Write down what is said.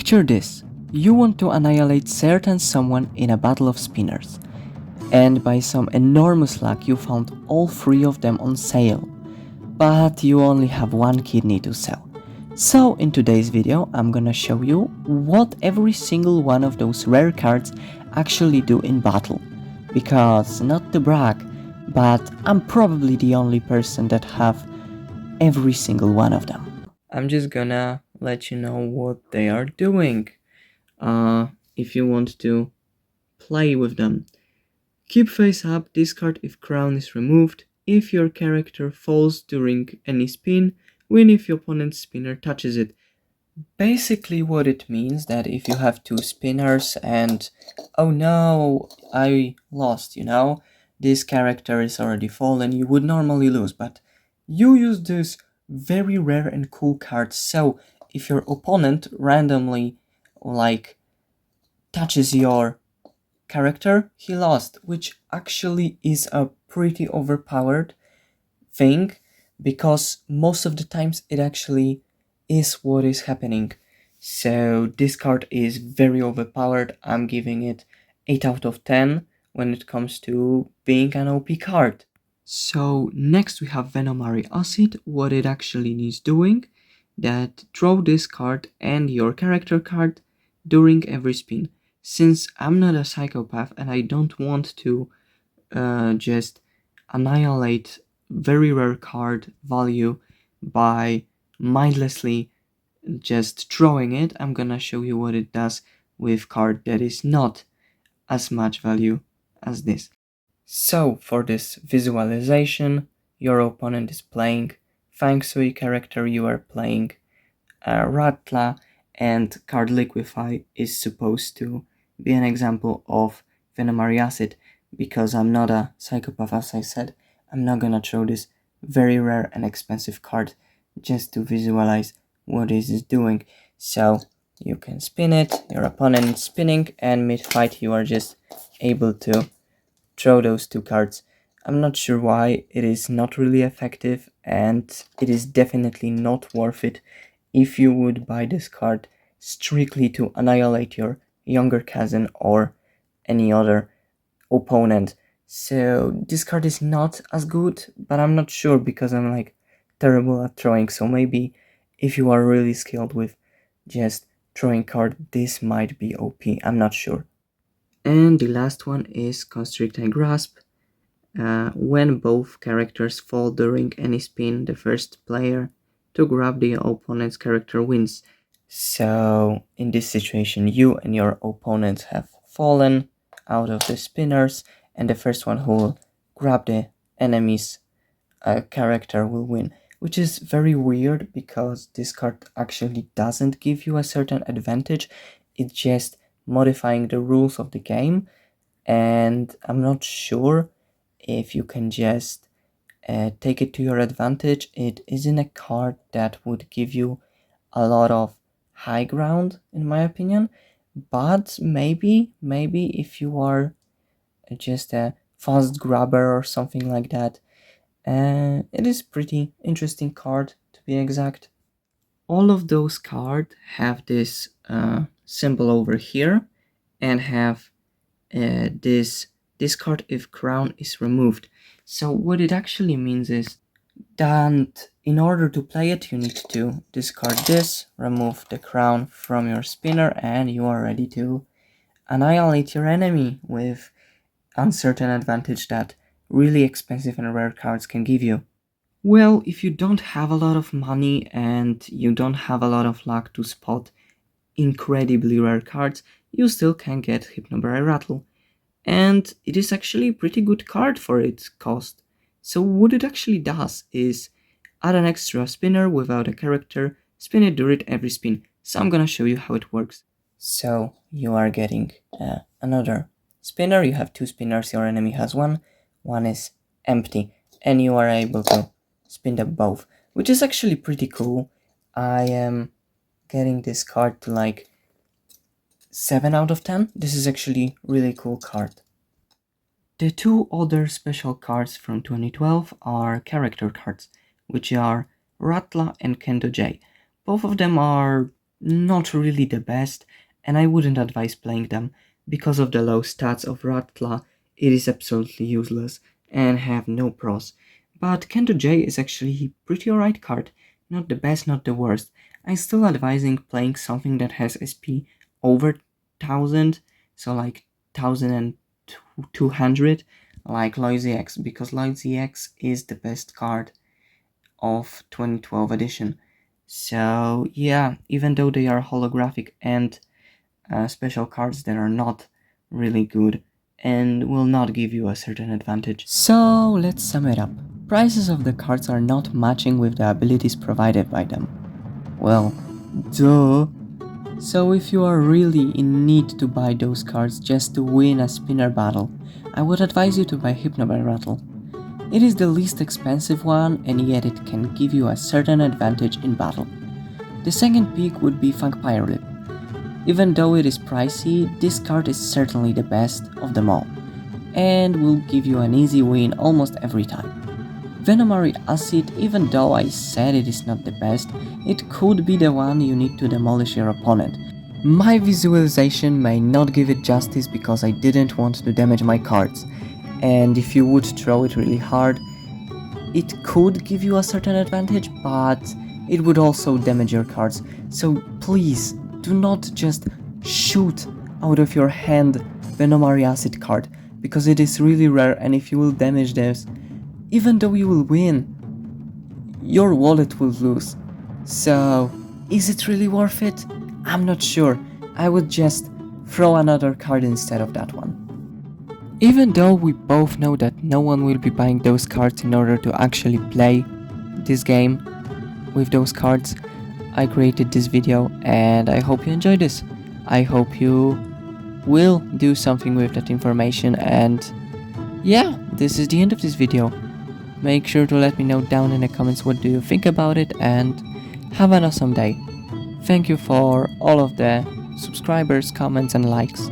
Picture this, you want to annihilate certain someone in a battle of spinners, and by some enormous luck you found all 3 of them on sale, but you only have 1 kidney to sell. So in today's video I'm gonna show you what every single one of those rare cards actually do in battle, because not to brag, but I'm probably the only person that have every single one of them. I'm just gonna let you know what they are doing. If you want to play with them. Keep face up, discard if crown is removed, if your character falls during any spin, win if your opponent's spinner touches it. Basically what it means that if you have 2 spinners and oh no, I lost, this character is already fallen, you would normally lose, but you use this very rare and cool card, so if your opponent randomly touches your character, he lost, which actually is a pretty overpowered thing, because most of the times it actually is what is happening. So this card is very overpowered. I'm giving it 8 out of 10 when it comes to being an OP card. So next we have Venomary Acid. What it actually needs doing, that draw this card and your character card during every spin. Since I'm not a psychopath and I don't want to just annihilate very rare card value by mindlessly just drawing it, I'm gonna show you what it does with card that is not as much value as this. So for this visualization, your opponent is playing Feng Shui character, you are playing Ratla, and card Liquefy is supposed to be an example of Venomary Acid. Because I'm not a psychopath, as I said, I'm not gonna throw this very rare and expensive card just to visualize what it is doing. So you can spin it, your opponent is spinning, and mid-fight you are just able to throw those 2 cards. I'm not sure why. It is not really effective, and it is definitely not worth it if you would buy this card strictly to annihilate your younger cousin or any other opponent. So this card is not as good, but I'm not sure because I'm terrible at throwing, so maybe if you are really skilled with just throwing card, this might be OP, I'm not sure. And the last one is Constrict and Grasp. When both characters fall during any spin, the first player to grab the opponent's character wins. So in this situation, you and your opponent have fallen out of the spinners, and the first one who will grab the enemy's character will win, which is very weird because this card actually doesn't give you a certain advantage. It's just modifying the rules of the game, and I'm not sure if you can just take it to your advantage. It isn't a card that would give you a lot of high ground, in my opinion, but maybe if you are just a fast grabber or something like that, it is pretty interesting card, to be exact. All of those cards have this symbol over here and have this discard if crown is removed. So what it actually means is that in order to play it, you need to discard this, remove the crown from your spinner, and you are ready to annihilate your enemy with uncertain advantage that really expensive and rare cards can give you. Well, if you don't have a lot of money and you don't have a lot of luck to spot incredibly rare cards, you still can get Hypnoberry Rattle. And it is actually a pretty good card for its cost. So what it actually does is add an extra spinner without a character, spin it during every spin. So I'm gonna show you how it works. So you are getting another spinner, you have 2 spinners, your enemy has one is empty, and you are able to spin them both, which is actually pretty cool. I am getting this card to 7 out of 10. This is actually really cool card. The 2 other special cards from 2012 are character cards, which are Ratla and Kendo J. Both of them are not really the best, and I wouldn't advise playing them. Because of the low stats of Ratla, it is absolutely useless and have no pros. But Kendo J is actually pretty alright card. Not the best, not the worst. I'm still advising playing something that has SP over 1000, so like 1200, like Loisy X, because Loisy X is the best card of 2012 edition. So yeah, even though they are holographic and special cards that are not really good and will not give you a certain advantage. So let's sum it up. Prices of the cards are not matching with the abilities provided by them. Well, duh. So if you are really in need to buy those cards just to win a spinner battle, I would advise you to buy Hypnobel Rattle. It is the least expensive one, and yet it can give you a certain advantage in battle. The second pick would be Funk Pyrolip. Even though it is pricey, this card is certainly the best of them all, and will give you an easy win almost every time. Venomary Acid, even though I said it is not the best, it could be the one you need to demolish your opponent. My visualization may not give it justice because I didn't want to damage my cards, and if you would throw it really hard, it could give you a certain advantage, but it would also damage your cards. So please, do not just shoot out of your hand Venomary Acid card, because it is really rare, and if you will damage this, even though you will win, your wallet will lose. So, is it really worth it? I'm not sure. I would just throw another card instead of that one. Even though we both know that no one will be buying those cards in order to actually play this game with those cards, I created this video and I hope you enjoyed this. I hope you will do something with that information, and yeah, this is the end of this video. Make sure to let me know down in the comments what do you think about it, and have an awesome day. Thank you for all of the subscribers, comments and likes.